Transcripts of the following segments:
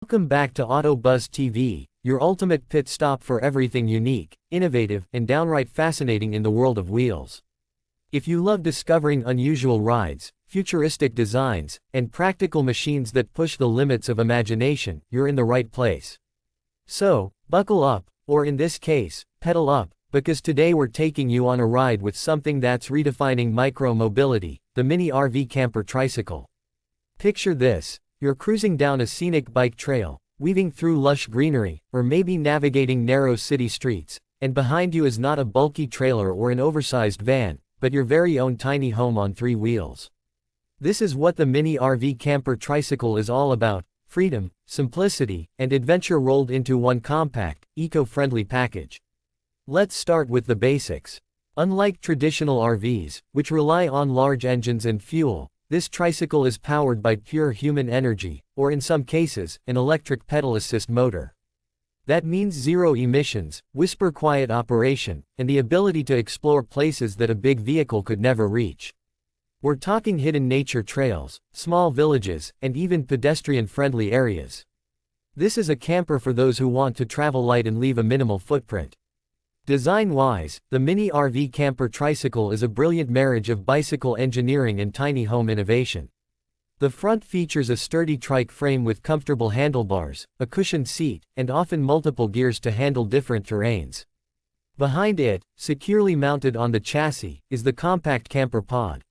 Welcome back to Auto Buzz TV, your ultimate pit stop for everything unique, innovative, and downright fascinating in the world of wheels. If you love discovering unusual rides, futuristic designs, and practical machines that push the limits of imagination, you're in the right place. So, buckle up, or in this case, pedal up, because today we're taking you on a ride with something that's redefining micro-mobility, the Mini RV Camper Tricycle. Picture this. You're cruising down a scenic bike trail, weaving through lush greenery, or maybe navigating narrow city streets, and behind you is not a bulky trailer or an oversized van, but your very own tiny home on three wheels. This is what the Mini RV Camper Tricycle is all about: freedom, simplicity, and adventure rolled into one compact, eco-friendly package. Let's start with the basics. Unlike traditional RVs, which rely on large engines and fuel, this tricycle is powered by pure human energy, or in some cases, an electric pedal assist motor. That means zero emissions, whisper-quiet operation, and the ability to explore places that a big vehicle could never reach. We're talking hidden nature trails, small villages, and even pedestrian-friendly areas. This is a camper for those who want to travel light and leave a minimal footprint. Design-wise, the Mini RV Camper Tricycle is a brilliant marriage of bicycle engineering and tiny home innovation. The front features a sturdy trike frame with comfortable handlebars, a cushioned seat, and often multiple gears to handle different terrains. Behind it, securely mounted on the chassis, is the compact camper pod.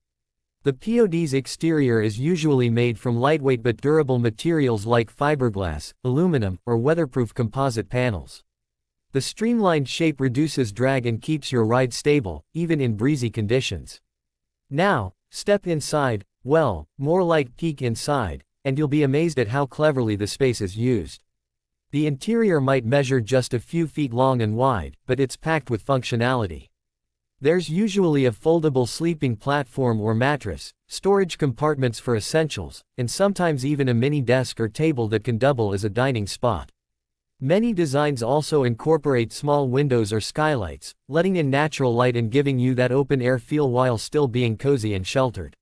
The pod's exterior is usually made from lightweight but durable materials like fiberglass, aluminum, or weatherproof composite panels. The streamlined shape reduces drag and keeps your ride stable, even in breezy conditions. Now, step inside, well, more like peek inside, and you'll be amazed at how cleverly the space is used. The interior might measure just a few feet long and wide, but it's packed with functionality. There's usually a foldable sleeping platform or mattress, storage compartments for essentials, and sometimes even a mini desk or table that can double as a dining spot. Many designs also incorporate small windows or skylights, letting in natural light and giving you that open-air feel while still being cozy and sheltered.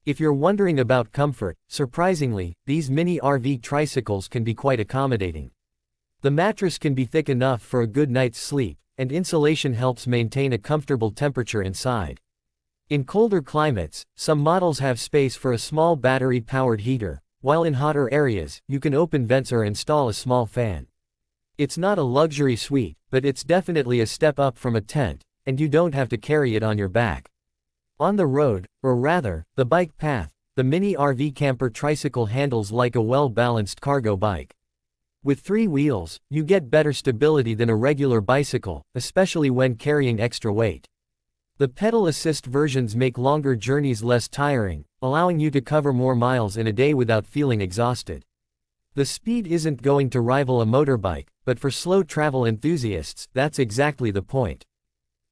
If you're wondering about comfort, surprisingly, these Mini RV tricycles can be quite accommodating. The mattress can be thick enough for a good night's sleep, and insulation helps maintain a comfortable temperature inside. In colder climates, some models have space for a small battery-powered heater, while in hotter areas, you can open vents or install a small fan. It's not a luxury suite, but it's definitely a step up from a tent, and you don't have to carry it on your back. On the road, or rather, the bike path, the Mini RV Camper Tricycle handles like a well-balanced cargo bike. With three wheels, you get better stability than a regular bicycle, especially when carrying extra weight. The pedal assist versions make longer journeys less tiring, allowing you to cover more miles in a day without feeling exhausted. The speed isn't going to rival a motorbike, but for slow travel enthusiasts, that's exactly the point.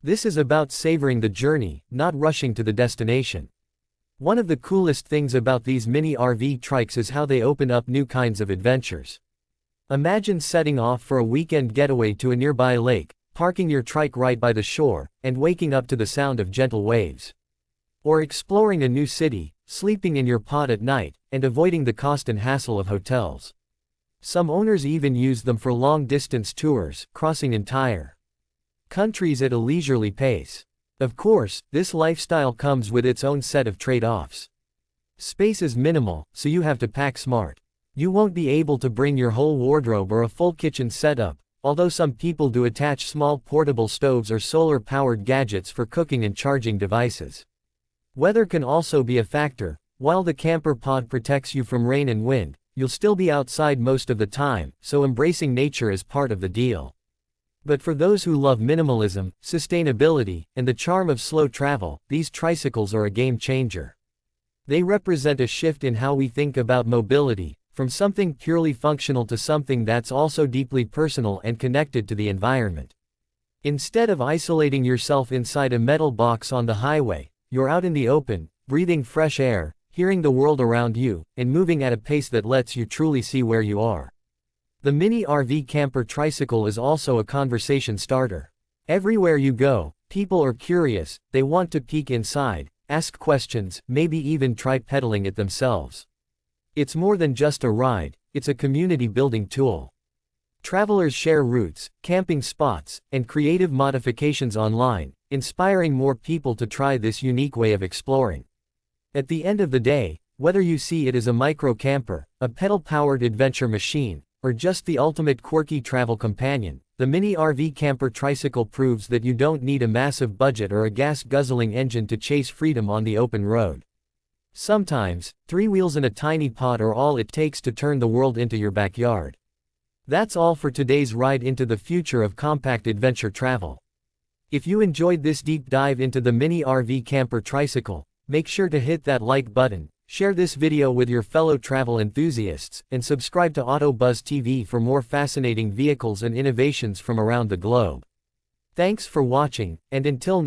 This is about savoring the journey, not rushing to the destination. One of the coolest things about these Mini RV trikes is how they open up new kinds of adventures. Imagine setting off for a weekend getaway to a nearby lake, parking your trike right by the shore, and waking up to the sound of gentle waves. Or exploring a new city, sleeping in your pod at night, and avoiding the cost and hassle of hotels. Some owners even use them for long-distance tours, crossing entire countries at a leisurely pace. Of course, this lifestyle comes with its own set of trade-offs. Space is minimal, so you have to pack smart. You won't be able to bring your whole wardrobe or a full kitchen setup, although some people do attach small portable stoves or solar-powered gadgets for cooking and charging devices. Weather can also be a factor. While the camper pod protects you from rain and wind, you'll still be outside most of the time, so embracing nature is part of the deal. But for those who love minimalism, sustainability, and the charm of slow travel, these tricycles are a game changer. They represent a shift in how we think about mobility, from something purely functional to something that's also deeply personal and connected to the environment. Instead of isolating yourself inside a metal box on the highway, you're out in the open, breathing fresh air, hearing the world around you, and moving at a pace that lets you truly see where you are. The Mini RV Camper Tricycle is also a conversation starter. Everywhere you go, people are curious, they want to peek inside, ask questions, maybe even try pedaling it themselves. It's more than just a ride, it's a community-building tool. Travelers share routes, camping spots, and creative modifications online, inspiring more people to try this unique way of exploring. At the end of the day, whether you see it as a micro-camper, a pedal-powered adventure machine, or just the ultimate quirky travel companion, the Mini RV Camper Tricycle proves that you don't need a massive budget or a gas-guzzling engine to chase freedom on the open road. Sometimes, 3 wheels and a tiny pod are all it takes to turn the world into your backyard. That's all for today's ride into the future of compact adventure travel. If you enjoyed this deep dive into the Mini RV Camper Tricycle, make sure to hit that like button, share this video with your fellow travel enthusiasts, and subscribe to AutoBuzz TV for more fascinating vehicles and innovations from around the globe. Thanks for watching, and until next time.